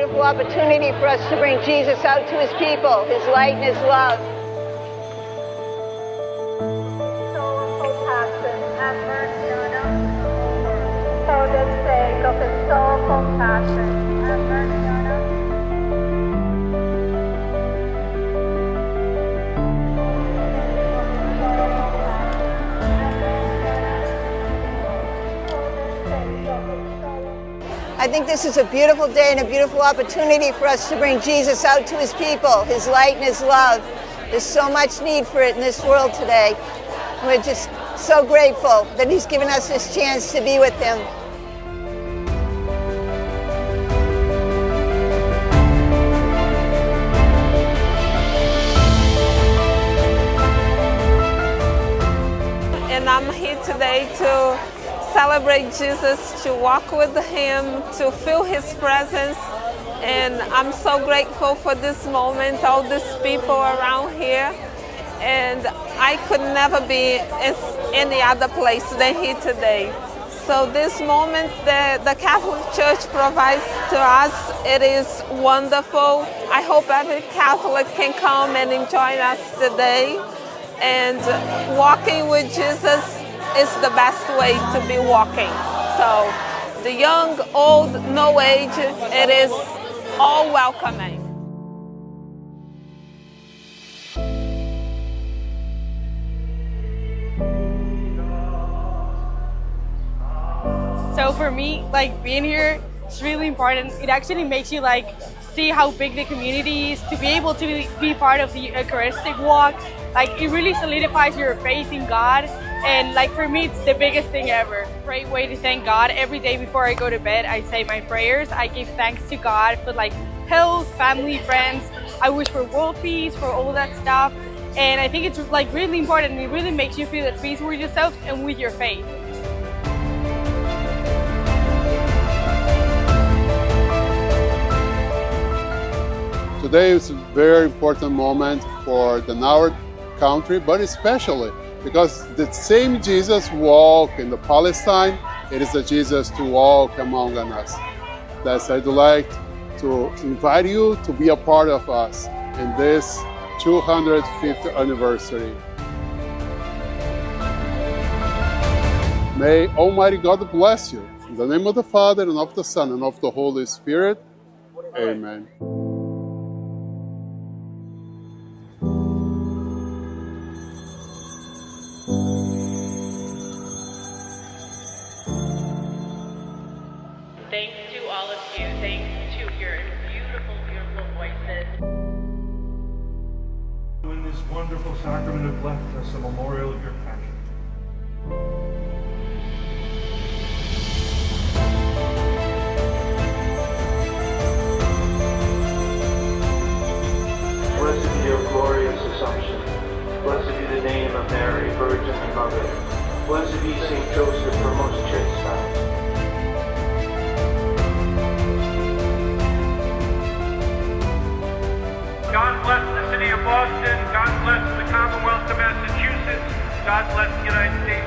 beautiful opportunity for us to bring Jesus out to his people, his light and his love. Soul of compassion, have mercy on us. For the sake of his soul of compassion, have mercy on us. I think this is a beautiful day and a beautiful opportunity for us to bring Jesus out to his people, his light and his love. There's so much need for it in this world today. We're just so grateful that he's given us this chance to be with him. And I'm here today to celebrate Jesus, to walk with him, to feel his presence. And I'm so grateful for this moment, all these people around here. And I could never be in any other place than here today. So this moment that the Catholic Church provides to us, it is wonderful. I hope every Catholic can come and join us today. And walking with Jesus is the best way to be walking. So the young, old, no age, it is all welcoming. So for me, like being here, it's really important. It actually makes you like see how big the community is, to be able to be part of the Eucharistic walk. Like it really solidifies your faith in God. And like for me, it's the biggest thing ever. Great way to thank God. Every day before I go to bed, I say my prayers. I give thanks to God for like health, family, friends. I wish for world peace, for all that stuff. And I think it's like really important. It really makes you feel at peace with yourself and with your faith. Today is a very important moment for our country, but especially because the same Jesus walked in the Palestine, it is the Jesus to walk among us. Thus, I'd like to invite you to be a part of us in this 250th anniversary. May Almighty God bless you. In the name of the Father, and of the Son, and of the Holy Spirit. Amen. Thanks to all of you. Thanks to your beautiful, beautiful voices. In this wonderful sacrament have left us a memorial of your passion. Blessed be your glorious Assumption. Blessed be the name of Mary, Virgin and Mother. Blessed be Saint Joseph, her most chaste spouse. God bless the city of Boston. God bless the Commonwealth of Massachusetts. God bless the United States